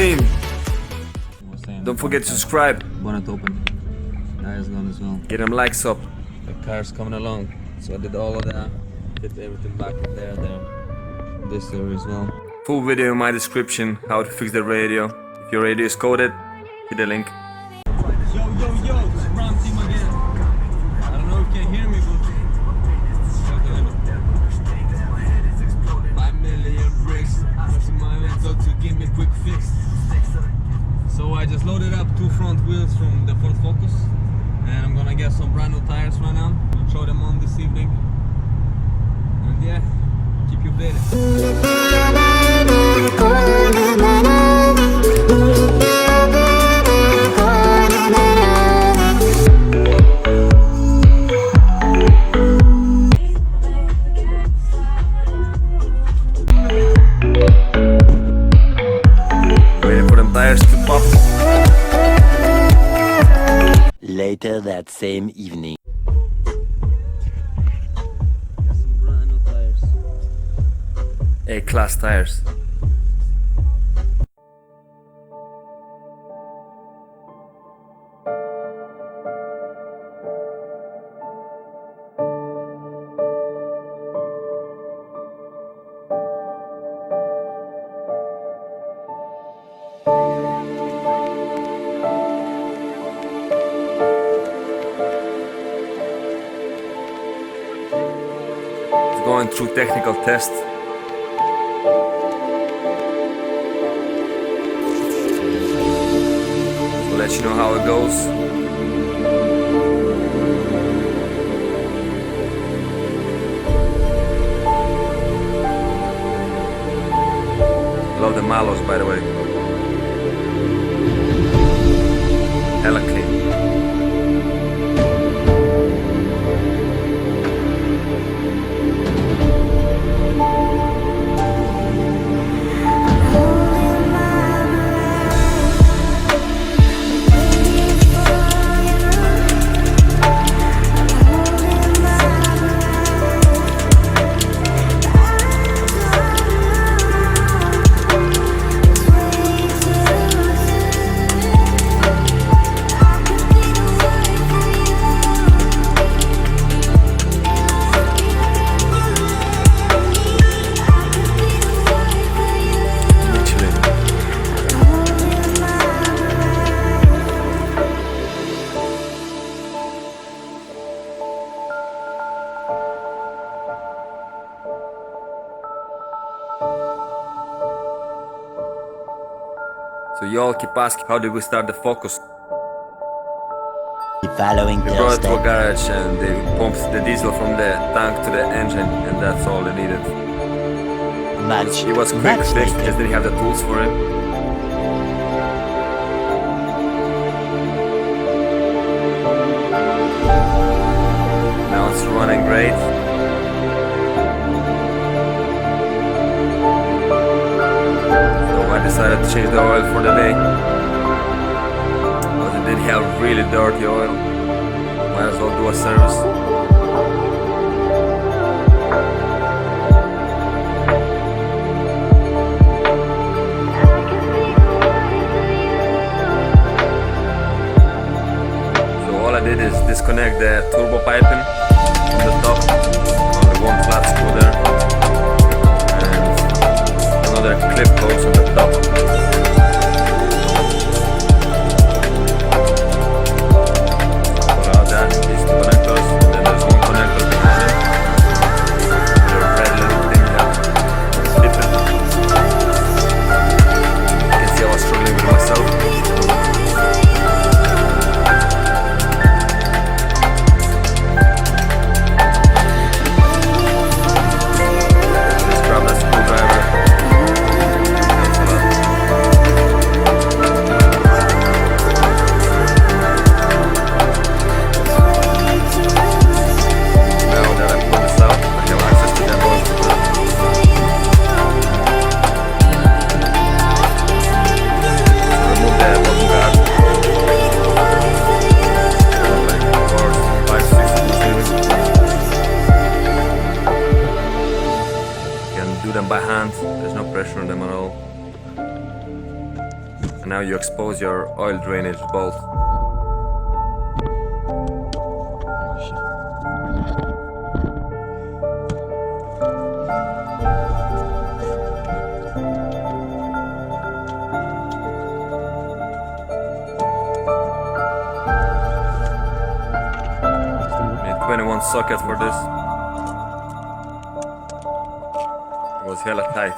team. Don't forget to subscribe. Bonnet open. Tires gone as well. Get them likes up. The car's coming along. So I did all of that. Fit everything back in there. This area as well. Full video in my description how to fix the radio. If your radio is coded, hit the link. Yo, it's Brown team again. I don't know if you can hear me, but 5 million bricks. Pressing my hands up to give me quick fix. So I just loaded up 2 front wheels from the Ford Focus, and I'm gonna get some brand new tires right now. I'll show them on this evening. And yeah, keep you updated. Tires to pop. Later that same evening. Got some brand new tires. A-class tires. Going through technical test. So let you know how it goes. Love the Malos, by the way. Hella clean. So y'all keep asking, how did we start the Focus? The following We brought it to a Thursday, garage and they pumped the diesel from the tank to the engine, and that's all they needed. much, It was quick much fix, later. just didn't have the tools for it. Now it's running great. So I decided to change the oil for the day. But it did have really dirty oil. Might as well do a service. All I did is disconnect the turbo piping from the top, only one flat screw there, and another clip goes on the top. Pull out that, these two connectors, and then there's one connector behind it. The red little thing that Diffin. You can see I was struggling with myself. Grab that screwdriver. Thanks a lot. Now you expose your oil drainage bolt. Need 21 sockets for this. It was hella tight.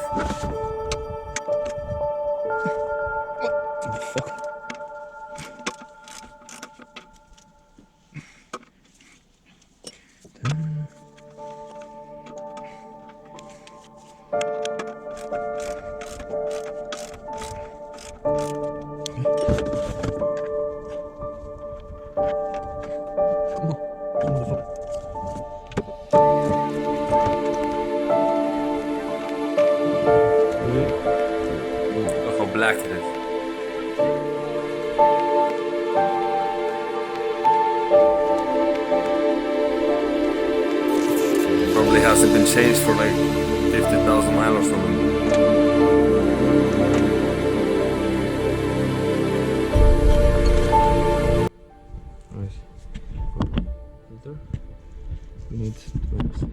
Look how black it is. Probably hasn't been changed for like 50,000 miles or something. Right. Filter. We need 20%.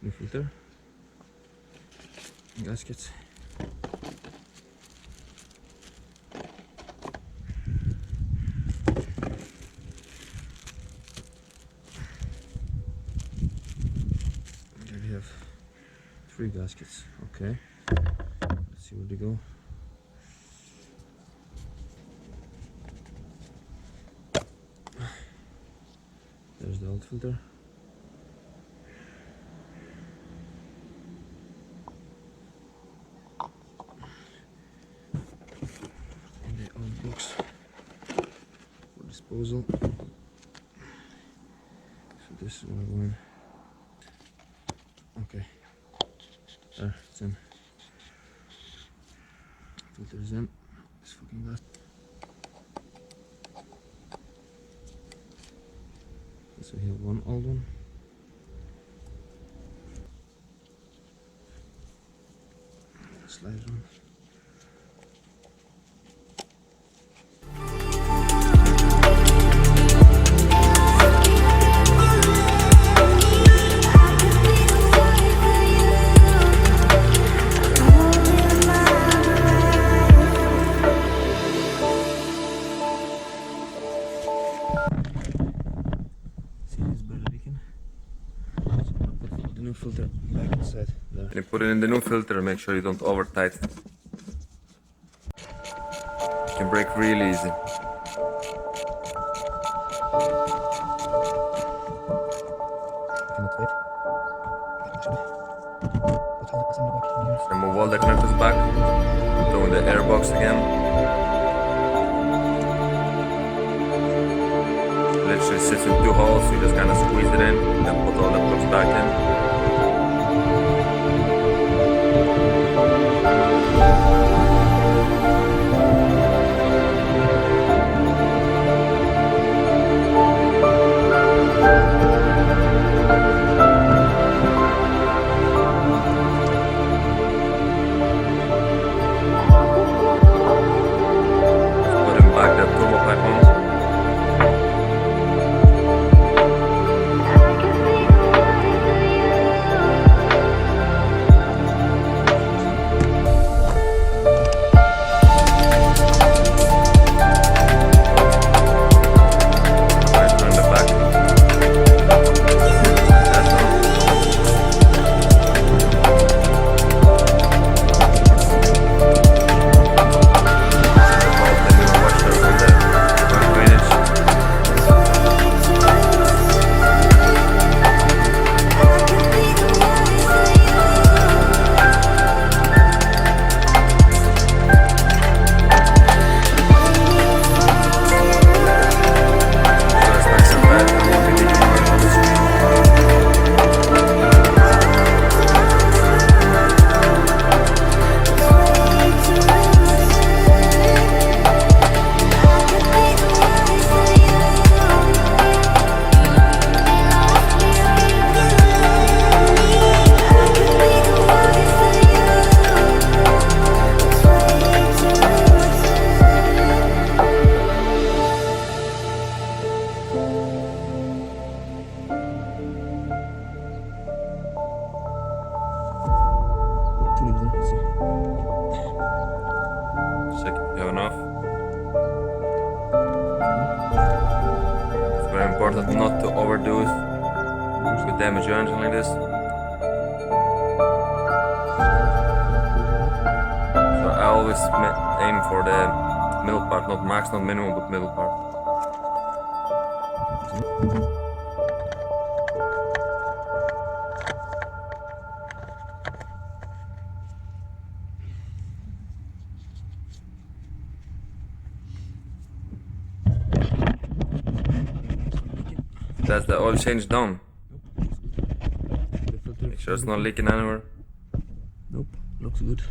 New filter, gaskets. Okay, we have 3 gaskets. Okay, let's see where they go. There's the old filter. Box for disposal. So this is what I want. Okay, there, it's in. Filter is in. This fucking gas. So we have one old one. Slides one. New filter back inside there. When you put it in the new filter, make sure you don't over tighten. It can break really easy. Remove all the connectors back. Throw in the air box again. Literally sits in 2 holes, so you just kind of squeeze it in, then put all the plugs back in. Back that turbo pipe on. important not to overdo it with damage your engine like this. So I always aim for the middle part, not max, not minimum, but middle part. That's the oil change done. Make sure it's not leaking anywhere. Nope, looks good.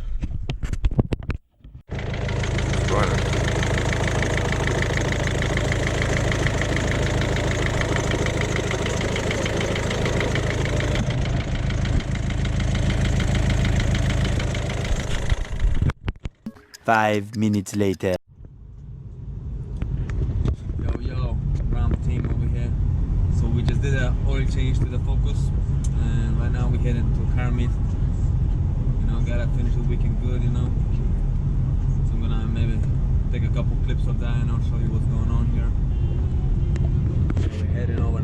It's running. Five minutes later. Yo, Ram team over here. So we just did an oil change to the Focus, and right now we're heading to car meet. You know, gotta finish the weekend good, you know. So I'm gonna maybe take a couple clips of that and I'll show you what's going on here. So we're heading over